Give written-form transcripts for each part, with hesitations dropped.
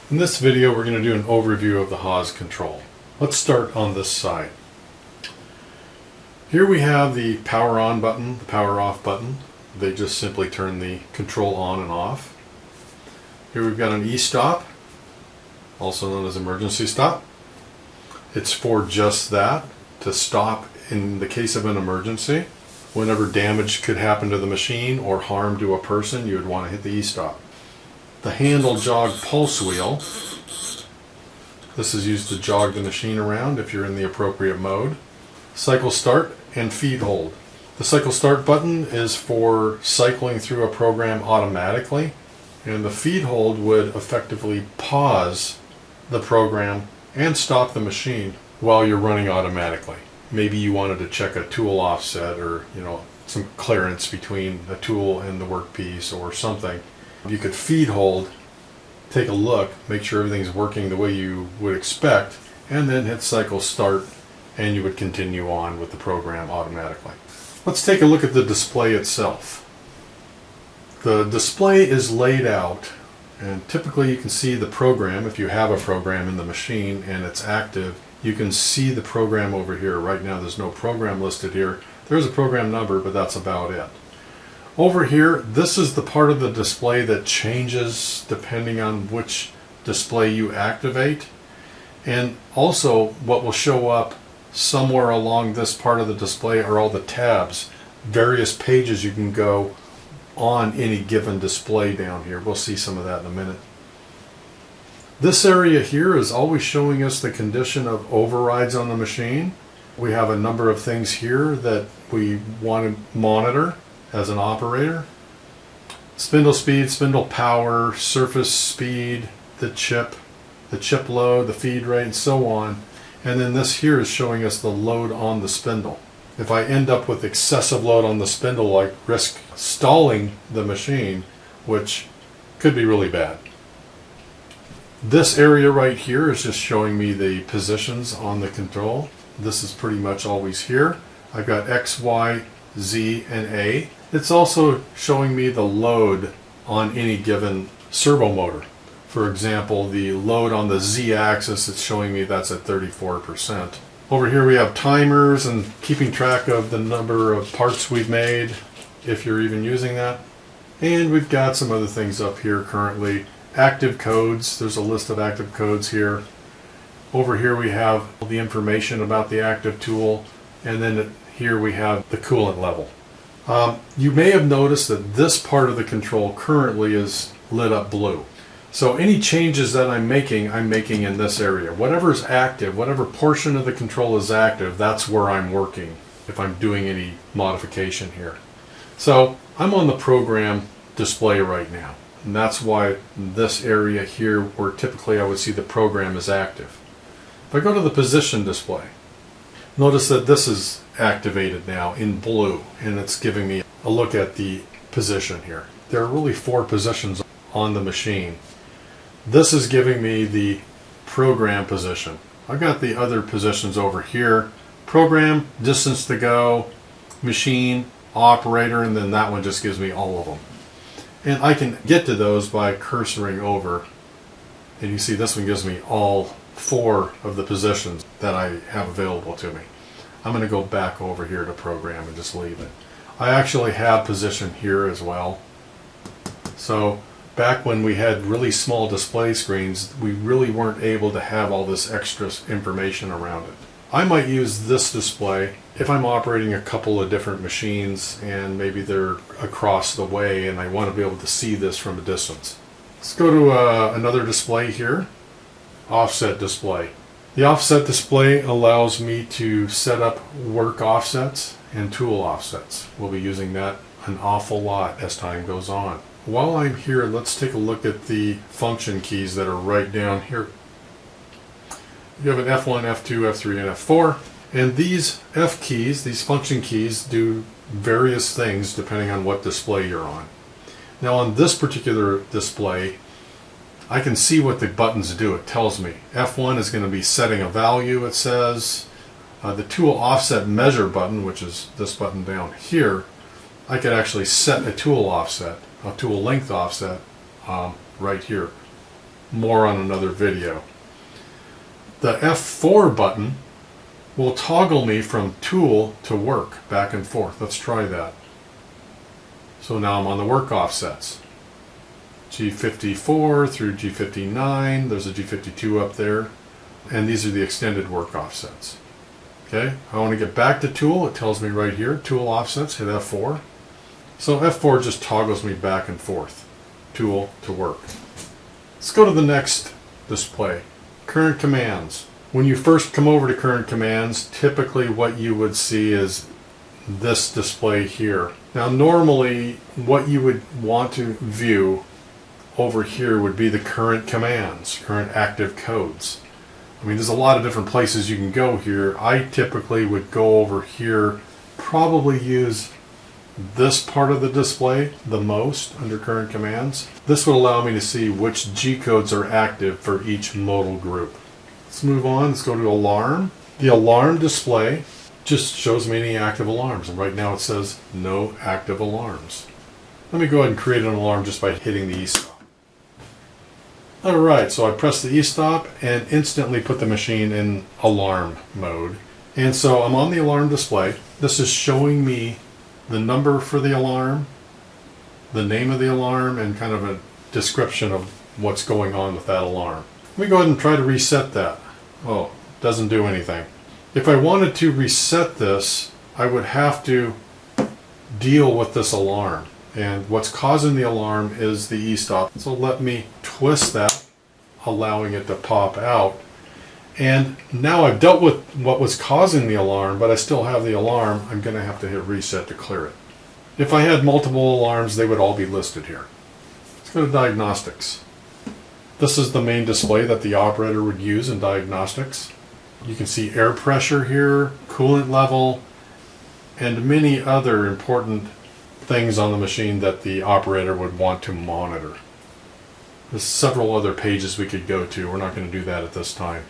In this video, we're going to do an overview of the Haas control. Let's start on this side. Here we have the power on button, the power off button. They just simply turn the control on and off. Here we've got an e-stop, also known as emergency stop. It's for just that, to stop in the case of an emergency. Whenever damage could happen to the machine or harm to a person, you would want to hit the e-stop. The handle jog pulse wheel. This is used to jog the machine around if you're in the appropriate mode. Cycle start and feed hold. The cycle start button is for cycling through a program automatically, and the feed hold would effectively pause the program and stop the machine while you're running automatically. Maybe you wanted to check a tool offset or some clearance between a tool and the workpiece or something. You could feed hold, take a look, make sure everything's working the way you would expect, and then hit cycle start, and you would continue on with the program automatically. Let's take a look at the display itself. The display is laid out, and typically you can see the program. If you have a program in the machine and it's active, you can see the program over here. Right now there's no program listed here. There's a program number, but that's about it. Over here, this is the part of the display that changes depending on which display you activate. And also what will show up somewhere along this part of the display are all the tabs, various pages you can go on any given display down here. We'll see some of that in a minute. This area here is always showing us the condition of overrides on the machine. We have a number of things here that we want to monitor as an operator. Spindle speed, spindle power, surface speed, the chip load, the feed rate, and so on. And then this here is showing us the load on the spindle. If I end up with excessive load on the spindle, I risk stalling the machine, which could be really bad. This area right here is just showing me the positions on the control. This is pretty much always here. I've got X, Y, Z, and A. It's also showing me the load on any given servo motor. For example, the load on the Z axis, it's showing me that's at 34%. Over here we have timers and keeping track of the number of parts we've made, if you're even using that. And we've got some other things up here currently. Active codes, there's a list of active codes here. Over here we have the information about the active tool, and then here we have the coolant level. You may have noticed that this part of the control currently is lit up blue. So any changes that I'm making in this area. Whatever is active, whatever portion of the control is active, that's where I'm working if I'm doing any modification here. So I'm on the program display right now, and that's why this area here where typically I would see the program is active. If I go to the position display, notice that this is activated now in blue, and it's giving me a look at the position here. There are really 4 positions on the machine. This is giving me the program position. I've got the other positions over here. Program, distance to go, machine, operator, and then that one just gives me all of them. And I can get to those by cursoring over. And you see this one gives me all 4 of the positions that I have available to me. I'm going to go back over here to program and just leave it. I actually have position here as well. So back when we had really small display screens, we really weren't able to have all this extra information around it. I might use this display if I'm operating a couple of different machines and maybe they're across the way and I want to be able to see this from a distance. Let's go to another display here, offset display. The offset display allows me to set up work offsets and tool offsets. We'll be using that an awful lot as time goes on. While I'm here, let's take a look at the function keys that are right down here. You have an F1, F2, F3, and F4. And these F keys, these function keys, do various things depending on what display you're on. Now on this particular display, I can see what the buttons do. It tells me. F1 is going to be setting a value, it says. The tool offset measure button, which is this button down here, I could actually set a tool offset, a tool length offset right here. more on another video. The F4 button will toggle me from tool to work, back and forth. Let's try that. So now I'm on the work offsets. G54 through G59, there's a G52 up there, and these are the extended work offsets. Okay, I want to get back to tool, it tells me right here, tool offsets, hit F4. So F4 just toggles me back and forth, tool to work. Let's go to the next display, current commands. When you first come over to current commands, typically what you would see is this display here. Now normally what you would want to view over here would be the current commands, current active codes. I mean, there's a lot of different places you can go here. I typically would go over here, probably use this part of the display the most under current commands. This would allow me to see which G codes are active for each modal group. Let's move on, let's go to alarm. The alarm display just shows me any active alarms, and right now it says no active alarms. Let me go ahead and create an alarm just by hitting the E-stop. Alright, so I press the E-stop and instantly put the machine in alarm mode. And so I'm on the alarm display. This is showing me the number for the alarm, the name of the alarm, and kind of a description of what's going on with that alarm. Let me go ahead and try to reset that. Oh, doesn't do anything. If I wanted to reset this, I would have to deal with this alarm. And what's causing the alarm is the E-stop. So let me twist that, allowing it to pop out. And now I've dealt with what was causing the alarm, but I still have the alarm. I'm going to have to hit reset to clear it. If I had multiple alarms, they would all be listed here. Let's go to diagnostics. This is the main display that the operator would use in diagnostics. You can see air pressure here, coolant level, and many other important things on the machine that the operator would want to monitor. There's several other pages we could go to. We're not going to do that at this time.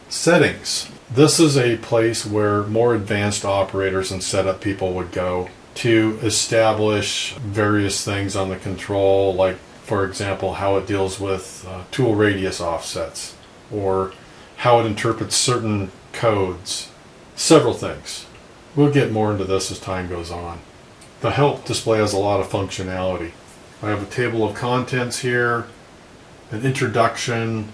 Settings. This is a place where more advanced operators and setup people would go to establish various things on the control, like for example how it deals with tool radius offsets, or how it interprets certain codes. Several things. We'll get more into this as time goes on. The help display has a lot of functionality. I have a table of contents here, an introduction,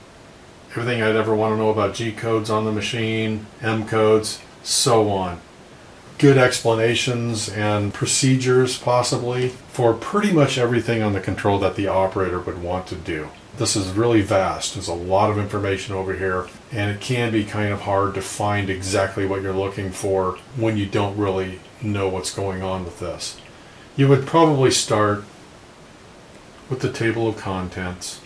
everything I'd ever want to know about G codes on the machine, M codes, so on. Good explanations and procedures possibly for pretty much everything on the control that the operator would want to do. This is really vast. There's a lot of information over here, and it can be kind of hard to find exactly what you're looking for when you don't really know what's going on with this. You would probably start with the table of contents.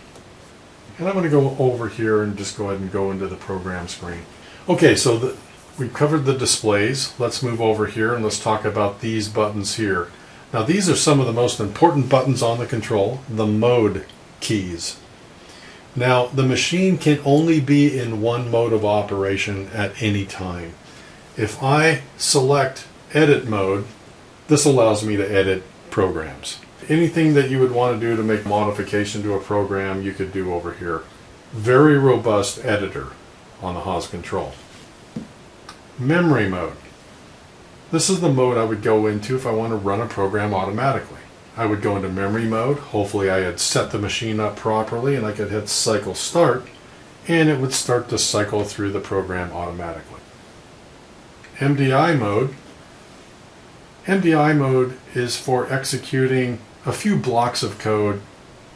And I'm going to go over here and just go ahead and go into the program screen. Okay, so we've covered the displays. Let's move over here and let's talk about these buttons here. Now these are some of the most important buttons on the control, the mode keys. Now the machine can only be in one mode of operation at any time. If I select edit mode, this allows me to edit programs. Anything that you would want to do to make modification to a program, you could do over here. Very robust editor on the Haas control. Memory mode. This is the mode I would go into if I want to run a program automatically. I would go into memory mode. Hopefully I had set the machine up properly and I could hit cycle start and it would start to cycle through the program automatically. MDI mode. MDI mode is for executing a few blocks of code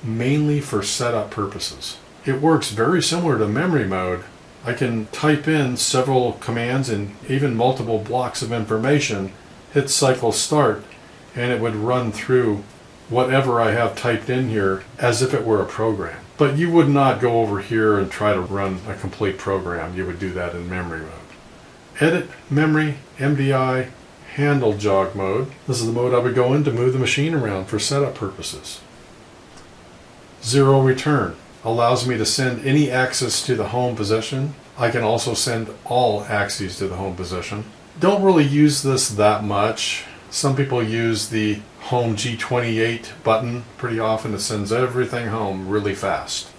mainly for setup purposes. It works very similar to memory mode. I can type in several commands and even multiple blocks of information, hit cycle start, and it would run through whatever I have typed in here as if it were a program. But you would not go over here and try to run a complete program. You would do that in memory mode. Edit, memory, MDI, handle jog mode. This is the mode I would go in to move the machine around for setup purposes. Zero return allows me to send any axis to the home position. I can also send all axes to the home position. Don't really use this that much. Some people use the home G28 button. Pretty often it sends everything home really fast.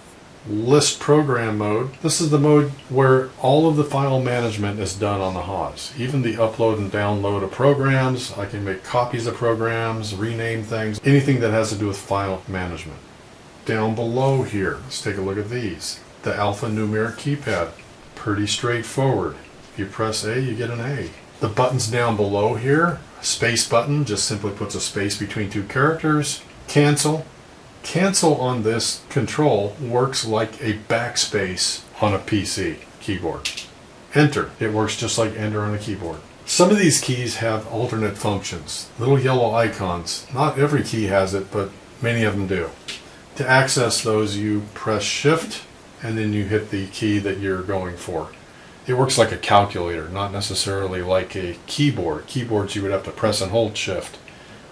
List program mode. This is the mode where all of the file management is done on the Haas. Even the upload and download of programs. I can make copies of programs, rename things, anything that has to do with file management. Down below here, let's take a look at these. The alphanumeric keypad. Pretty straightforward. If you press A, you get an A. The buttons down below here, space button just simply puts a space between two characters. Cancel. Cancel on this control works like a backspace on a PC keyboard. Enter. It works just like enter on a keyboard. Some of these keys have alternate functions. Little yellow icons. Not every key has it, but many of them do. To access those, you press Shift and then you hit the key that you're going for. It works like a calculator, not necessarily like a keyboard. Keyboards you would have to press and hold Shift.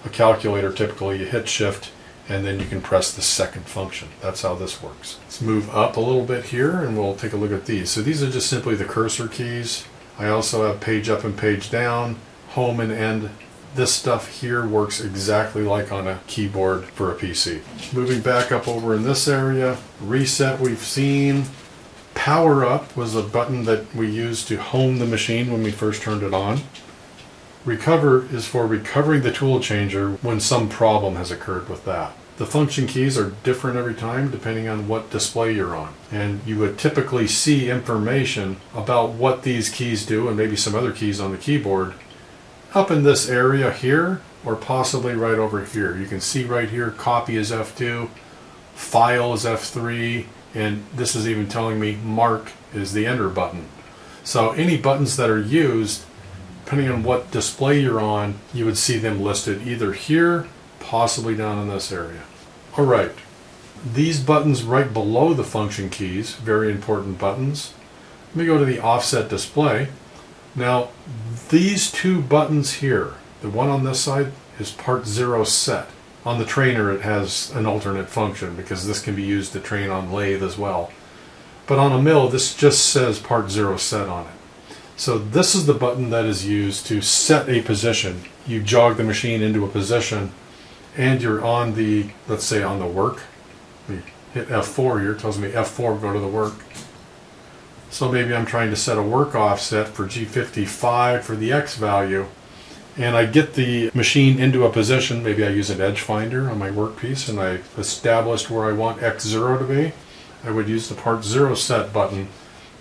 A calculator, typically you hit Shift and then you can press the second function. That's how this works. Let's move up a little bit here and we'll take a look at these. So these are just simply the cursor keys. I also have page up and page down, home and end. This stuff here works exactly like on a keyboard for a PC. Moving back up over in this area, reset we've seen. Power up was a button that we used to home the machine when we first turned it on. Recover is for recovering the tool changer when some problem has occurred with that. The function keys are different every time depending on what display you're on. And you would typically see information about what these keys do and maybe some other keys on the keyboard up in this area here or possibly right over here. You can see right here copy is F2, file is F3, and this is even telling me mark is the enter button. So any buttons that are used, depending on what display you're on, you would see them listed either here, possibly down in this area. All right, these buttons right below the function keys, very important buttons. Let me go to the offset display. Now, these two buttons here, the one on this side is part 0 set. On the trainer it has an alternate function because this can be used to train on lathe as well. But on a mill, this just says part 0 set on it. So this is the button that is used to set a position. You jog the machine into a position and you're on the, let's say on the work. We hit F4 here, it tells me F4, go to the work. So maybe I'm trying to set a work offset for G55 for the X value. And I get the machine into a position, maybe I use an edge finder on my workpiece and I established where I want X0 to be. I would use the part 0 set button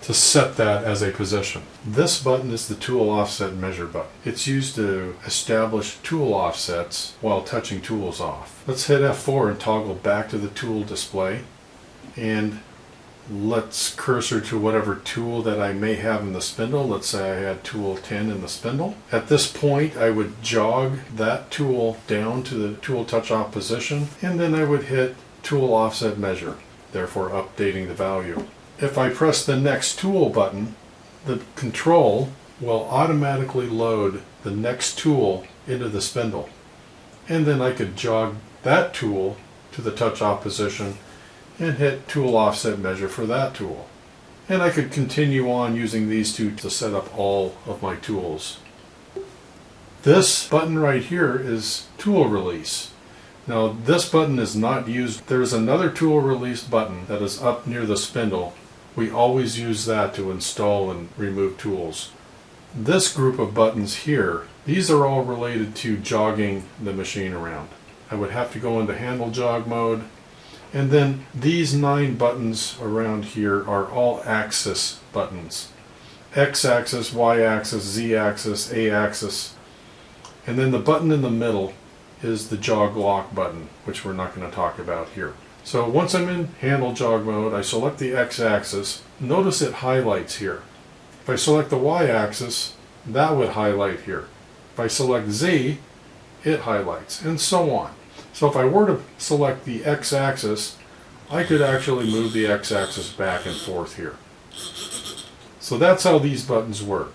to set that as a position. This button is the tool offset measure button. It's used to establish tool offsets while touching tools off. Let's hit F4 and toggle back to the tool display. And let's cursor to whatever tool that I may have in the spindle. Let's say I had tool 10 in the spindle. At this point, I would jog that tool down to the tool touch off position, and then I would hit tool offset measure, therefore updating the value. If I press the next tool button, the control will automatically load the next tool into the spindle. And then I could jog that tool to the touch off position and hit tool offset measure for that tool. And I could continue on using these two to set up all of my tools. This button right here is tool release. Now this button is not used. There's another tool release button that is up near the spindle. We always use that to install and remove tools. This group of buttons here, these are all related to jogging the machine around. I would have to go into handle jog mode. And then these 9 buttons around here are all axis buttons. X-axis, Y-axis, Z-axis, A-axis. And then the button in the middle is the jog lock button, which we're not going to talk about here. So once I'm in handle jog mode, I select the X-axis. Notice it highlights here. If I select the Y-axis, that would highlight here. If I select Z, it highlights, and so on. So if I were to select the X-axis, I could actually move the X-axis back and forth here. So that's how these buttons work.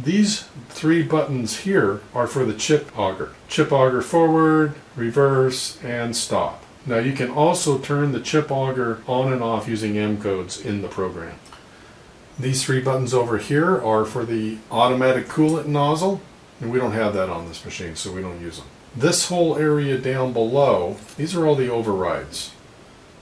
These 3 buttons here are for the chip auger. Chip auger forward, reverse, and stop. Now you can also turn the chip auger on and off using M codes in the program. These 3 buttons over here are for the automatic coolant nozzle, and we don't have that on this machine, so we don't use them. This whole area down below, these are all the overrides.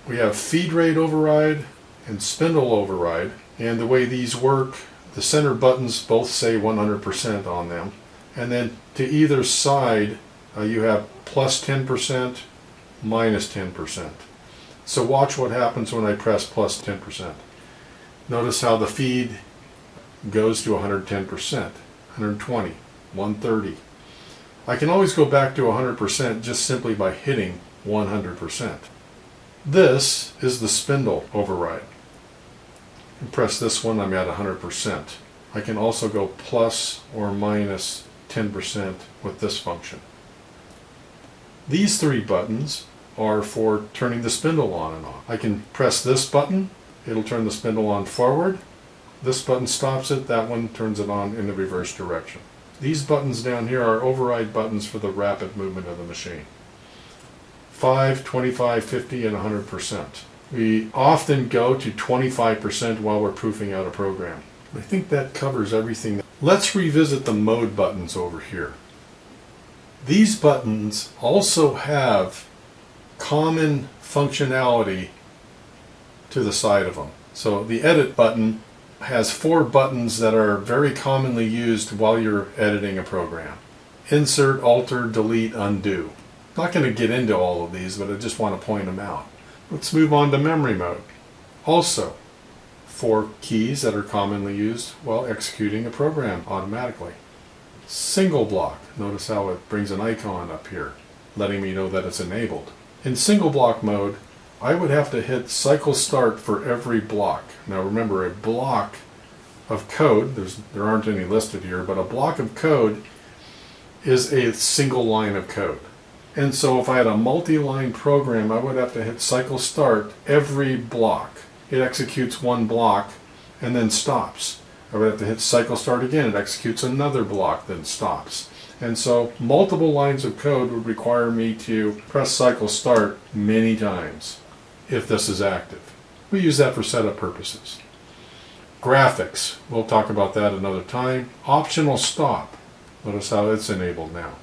We have feed rate override and spindle override, and the way these work, the center buttons both say 100% on them, and then to either side you have plus 10%, minus 10%. So watch what happens when I press plus 10%. Notice how the feed goes to 110%, 120, 130. I can always go back to 100% just simply by hitting 100%. This is the spindle override. And press this one, I'm at 100%. I can also go plus or minus 10% with this function. These three buttons are for turning the spindle on and off. I can press this button, it'll turn the spindle on forward. This button stops it, that one turns it on in the reverse direction. These buttons down here are override buttons for the rapid movement of the machine. 5, 25, 50, and 100%. We often go to 25% while we're proofing out a program. I think that covers everything. Let's revisit the mode buttons over here. These buttons also have common functionality to the side of them. So the edit button has 4 buttons that are very commonly used while you're editing a program. Insert, alter, delete, undo. I'm not going to get into all of these, but I just want to point them out. Let's move on to memory mode. Also, 4 keys that are commonly used while executing a program automatically. Single block. Notice how it brings an icon up here, letting me know that it's enabled. In single block mode, I would have to hit cycle start for every block. Now remember, a block of code, there aren't any listed here, but a block of code is a single line of code. And so if I had a multi-line program, I would have to hit cycle start every block. It executes one block and then stops. I would have to hit cycle start again. It executes another block, then stops. And so multiple lines of code would require me to press cycle start many times if this is active. We use that for setup purposes. Graphics, we'll talk about that another time. Optional stop, notice how it's enabled now.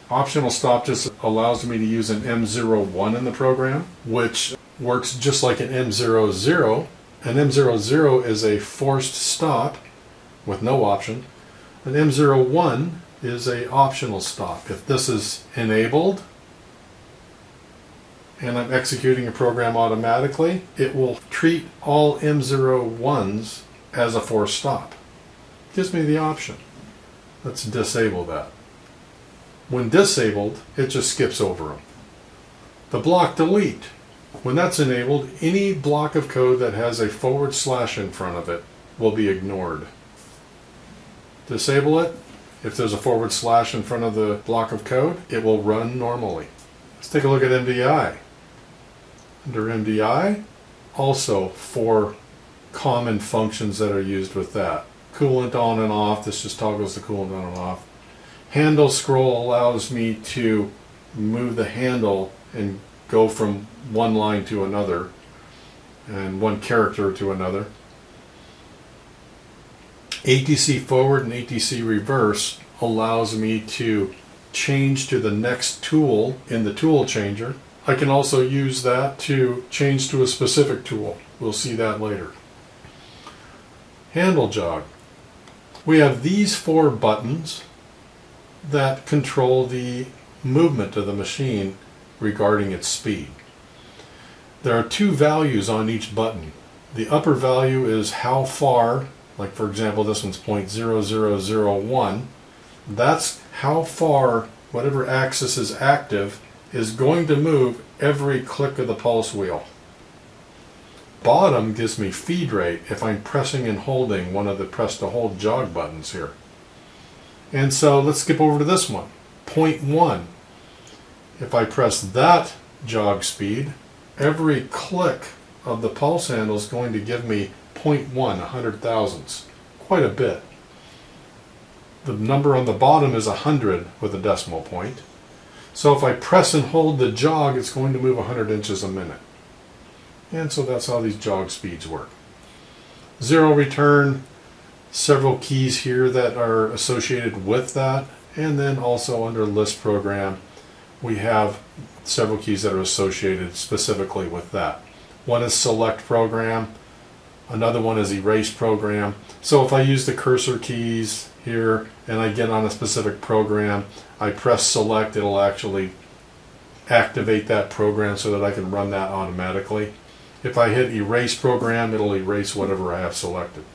Optional stop just allows me to use an M01 in the program, which works just like an M00. An M00 is a forced stop with no option. An M01 is a optional stop. If this is enabled and I'm executing a program automatically, it will treat all M01s as a forced stop. Gives me the option. Let's disable that. When disabled, it just skips over them. The block delete. When that's enabled, any block of code that has a / in front of it will be ignored. Disable it. If there's a / in front of the block of code, it will run normally. Let's take a look at MDI. Under MDI, also 4 common functions that are used with that. Coolant on and off, this just toggles the coolant on and off. Handle scroll allows me to move the handle and go from one line to another and one character to another. ATC forward and ATC reverse allows me to change to the next tool in the tool changer. I can also use that to change to a specific tool. We'll see that later. Handle jog. We have these 4 buttons that control the movement of the machine regarding its speed. There are 2 values on each button. The upper value is how far, like for example this one's 0.0001. That's how far whatever axis is active is going to move every click of the pulse wheel. Bottom gives me feed rate if I'm pressing and holding one of the press to hold jog buttons here. And so let's skip over to this one, 0.1. If I press that jog speed, every click of the pulse handle is going to give me 0.1, 100 thousandths, quite a bit. The number on the bottom is 100 with a decimal point. So if I press and hold the jog, it's going to move 100 inches a minute. And so that's how these jog speeds work. Zero return, several keys here that are associated with that, and then also under list program, we have several keys that are associated specifically with that. One is select program, another one is erase program. So if I use the cursor keys here and I get on a specific program, I press select, it'll actually activate that program so that I can run that automatically. If I hit erase program, it'll erase whatever I have selected.